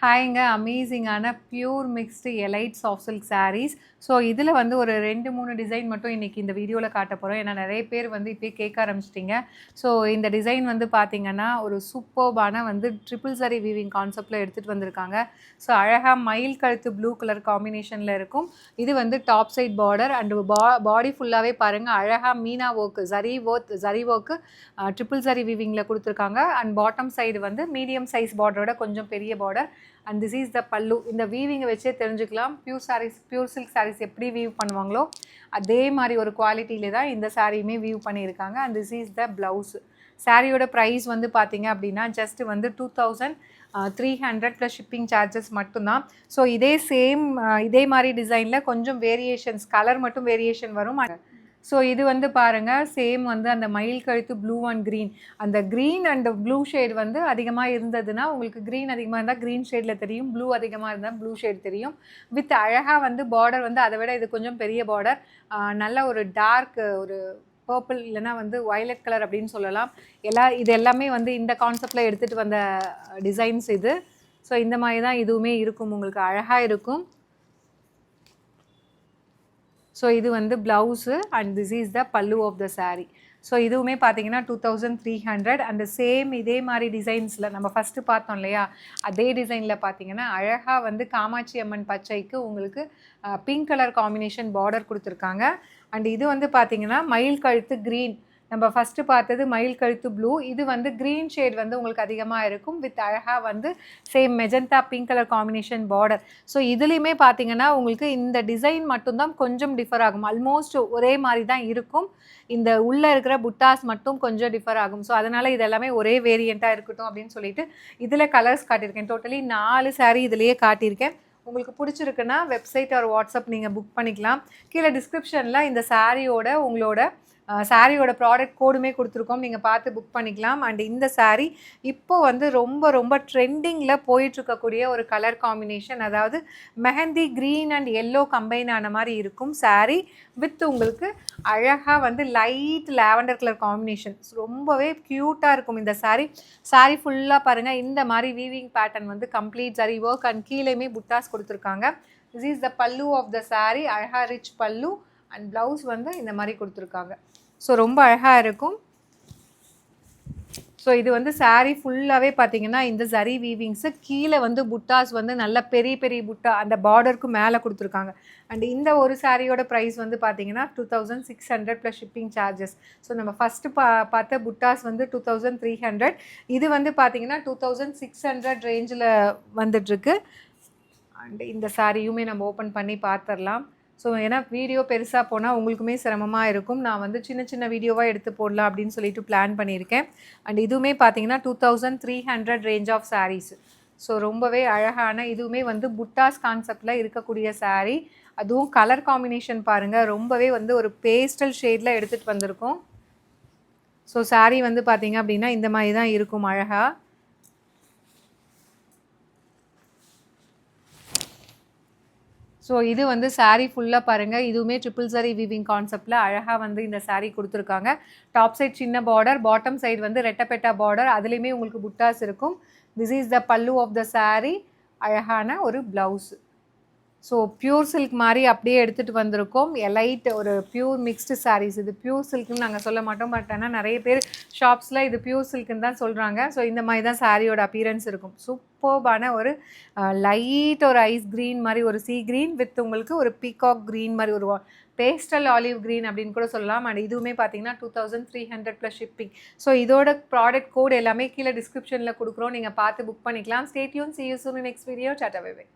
ஹாய்ங்க. அமேசிங்கான pure mixed elite soft silk sarees. So இதில வந்து ஒரு 2, 3 டிசைன் மட்டும் இன்னைக்கு இந்த வீடியோல காட்டப் போறோம். ஏன்னா நெறைய பேர் வந்து இப்பயே கேட்க ஆரம்பிச்சுட்டீங்க. ஸோ இந்த டிசைன் வந்து பார்த்தீங்கன்னா, ஒரு சூப்பர்பான வந்து ட்ரிபிள் சரி வீவிங் கான்செப்ட்ல எடுத்துட்டு வந்திருக்காங்க. ஸோ அழகா மயில் கழுத்து ப்ளூ கலர் காம்பினேஷன்ல இருக்கும். இது வந்து top side border and body ஃபுல்லாவே பாருங்க அழகா meena work, zari work triple சரி வீவிங்ல குடுத்துருக்காங்க. அண்ட் பாட்டம் சைடு வந்து மீடியம் சைஸ் பார்டரோட கொஞ்சம் பெரிய border. And this is the pallu. இந்த வீவிங்கை வச்சே தெரிஞ்சுக்கலாம் பியூர் சில்க் சாரீஸ் எப்படி வீவ் பண்ணுவாங்களோ அதே மாதிரி ஒரு குவாலிட்டியில தான் இந்த சாரியுமே வீவ் பண்ணியிருக்காங்க. And this is the blouse. சாரியோட ப்ரைஸ் வந்து பார்த்தீங்க அப்படின்னா ஜஸ்ட் வந்து 2300 ப்ளஸ் ஷிப்பிங் சார்ஜஸ் மட்டும்தான். ஸோ இதே மாதிரி டிசைனில் கொஞ்சம் வேரியேஷன்ஸ், கலர் மட்டும் வேரியேஷன் வரும். ஸோ இது வந்து பாருங்கள், சேம் வந்து அந்த மயில் கழுத்து ப்ளூ அண்ட் க்ரீன், அந்த க்ரீன் அண்ட் ப்ளூ ஷேட் வந்து அதிகமாக இருந்ததுன்னா உங்களுக்கு க்ரீன் அதிகமாக இருந்தால் க்ரீன் ஷேடில் தெரியும், ப்ளூ அதிகமாக இருந்தால் ப்ளூ ஷேட் தெரியும். வித் அழகாக வந்து பார்டர் வந்து அதை விட இது கொஞ்சம் பெரிய பார்டர், நல்ல ஒரு டார்க் ஒரு பர்பிள் இல்லைனா வந்து வயலட் கலர் அப்படின்னு சொல்லலாம். இது எல்லாமே வந்து இந்த கான்செப்டில் எடுத்துகிட்டு வந்த டிசைன்ஸ் இது. ஸோ இந்த மாதிரி தான் இதுவுமே இருக்கும், உங்களுக்கு அழகாக இருக்கும். ஸோ இது வந்து blouse and this is the பல்லு ஆஃப் த சாரீ. ஸோ இதுவுமே பார்த்தீங்கன்னா 2300 அண்ட் சேம் இதே மாதிரி டிசைன்ஸில் நம்ம ஃபஸ்ட்டு பார்த்தோம் இல்லையா, அதே டிசைனில் பார்த்தீங்கன்னா அழகாக வந்து காமாட்சி அம்மன் பச்சைக்கு உங்களுக்கு பிங்க் கலர் காம்பினேஷன் பார்டர் கொடுத்துருக்காங்க. அண்ட் இது வந்து பார்த்தீங்கன்னா மயில் கழுத்து க்ரீன், நம்ம ஃபஸ்ட்டு பார்த்தது மயில் கழுத்து ப்ளூ, இது வந்து க்ரீன் ஷேட் வந்து உங்களுக்கு அதிகமாக இருக்கும். வித் அழகாக வந்து same magenta pink colour combination border. So இதுலேயுமே பார்த்தீங்கன்னா உங்களுக்கு இந்த டிசைன் மட்டும்தான் கொஞ்சம் டிஃபர் ஆகும். ஆல்மோஸ்ட் ஒரே மாதிரி தான் இருக்கும். இந்த உள்ளே இருக்கிற புட்டாஸ் மட்டும் கொஞ்சம் டிஃபர் ஆகும். ஸோ அதனால் இது எல்லாமே ஒரே வேரியண்ட்டாக இருக்கட்டும் அப்படின்னு சொல்லிட்டு இதில் கலர்ஸ் காட்டியிருக்கேன். டோட்டலி 4 சாரீ இதிலேயே காட்டியிருக்கேன். உங்களுக்கு பிடிச்சிருக்குன்னா வெப்சைட் ஒரு வாட்ஸ்அப் நீங்கள் புக் பண்ணிக்கலாம். கீழே டிஸ்கிரிப்ஷனில் இந்த சாரியோட உங்களோட சாரியோட ப்ராடக்ட் கோடுமே கொடுத்துருக்கோம், நீங்கள் பார்த்து புக் பண்ணிக்கலாம். அண்ட் இந்த சாரீ இப்போ வந்து ரொம்ப ரொம்ப ட்ரெண்டிங்கில் போயிட்டுருக்கக்கூடிய ஒரு கலர் காம்பினேஷன், அதாவது mehndi green and yellow combine ஆன மாதிரி இருக்கும் சாரீ. வித் உங்களுக்கு அழகாக வந்து லைட் லாவெண்டர் கலர் காம்பினேஷன், ரொம்பவே க்யூட்டாக இருக்கும் இந்த சாரீ ஃபுல்லாக பாருங்கள். இந்த மாதிரி வீவிங் பேட்டர்ன் வந்து கம்ப்ளீட் சரி ஒர்க் அண்ட் கீழேயுமே புட்டாஸ் கொடுத்துருக்காங்க. திஸ் இஸ் த பல்லு ஆஃப் த சாரீ. அழகாக ரிச் பல்லு அண்ட் ப்ளவுஸ் வந்து இந்த மாதிரி கொடுத்துருக்காங்க. ஸோ ரொம்ப அழகாக இருக்கும். ஸோ இது வந்து சாரீ ஃபுல்லாகவே பார்த்தீங்கன்னா இந்த ஜரி வீவிங்ஸு கீழே வந்து புட்டாஸ் வந்து நல்ல பெரிய பெரிய புட்டா அந்த பார்டருக்கு மேலே கொடுத்துருக்காங்க. அண்ட் இந்த ஒரு சாரியோட ப்ரைஸ் வந்து பார்த்தீங்கன்னா 2600 ப்ளஸ் ஷிப்பிங் சார்ஜஸ். ஸோ நம்ம ஃபஸ்ட்டு பார்த்த புட்டாஸ் வந்து 2300, இது வந்து பார்த்தீங்கன்னா 2600 ரேஞ்சில் வந்துட்டுருக்கு. அண்ட் இந்த சாரியுமே நம்ம ஓப்பன் பண்ணி பார்த்துடலாம். ஸோ ஏன்னா வீடியோ பெருசாக போனால் உங்களுக்குமே சிரமமாக இருக்கும். நான் வந்து சின்ன சின்ன வீடியோவாக எடுத்து போடலாம் அப்படின்னு சொல்லிட்டு பிளான் பண்ணியிருக்கேன். அண்ட் இதுவுமே பார்த்தீங்கன்னா 2300 ரேஞ்ச் ஆஃப் சாரீஸ். ஸோ ரொம்பவே அழகான, இதுவுமே வந்து புட்டாஸ் கான்செப்டில் இருக்கக்கூடிய சாரீ. அதுவும் கலர் காம்பினேஷன் பாருங்கள், ரொம்பவே வந்து ஒரு பேஸ்டல் ஷேடில் எடுத்துகிட்டு வந்திருக்கோம். ஸோ சாரீ வந்து பார்த்தீங்க அப்படின்னா இந்த மாதிரி தான் இருக்கும் அழகாக. ஸோ இது வந்து சாரீ ஃபுல்லாக பாருங்கள், இதுவுமே ட்ரிபிள் சரி வீவிங் கான்செப்டில் அழகாக வந்து இந்த சாரீ கொடுத்துருக்காங்க. டாப் சைட் சின்ன பார்டர், பாட்டம் சைடு வந்து ரெட்டப்பெட்டா பார்டர், அதுலேயுமே உங்களுக்கு புட்டாஸ் இருக்கும். திஸ் இஸ் த பல்லு ஆஃப் த சாரீ. அழகான ஒரு ப்ளவுஸ். ஸோ பியூர் சில்க் மாதிரி அப்படியே எடுத்துகிட்டு வந்திருக்கோம். எலைட் ஒரு பியூர் மிக்ஸ்டு சாரீஸ். இது பியூர் சில்க்னு நாங்கள் சொல்ல மாட்டோம், பட் ஆனால் நிறைய பேர் ஷாப்ஸில் இது பியூர் சில்க்குன்னு தான் சொல்கிறாங்க. ஸோ இந்த மாதிரி தான் சாரியோட அப்பியரன்ஸ் இருக்கும். சூப்பர்பான ஒரு லைட் ஒரு ஐஸ் க்ரீன் மாதிரி ஒரு சீ க்ரீன் வித் உங்களுக்கு ஒரு பீகாக் க்ரீன் மாதிரி ஒரு பேஸ்டல் ஆலிவ் க்ரீன் அப்படின்னு கூட சொல்லலாம். அண்ட் இதுவுமே பார்த்தீங்கன்னா 2300 ப்ளஸ் ஷிப்பிங். ஸோ இதோட ப்ராடக்ட் கோட் எல்லாமே கீழே டிஸ்கிரிப்ஷனில் கொடுக்குறோம், நீங்கள் பார்த்து புக் பண்ணிக்கலாம். Stay tune, see you soon in next video. டாடா பை பை.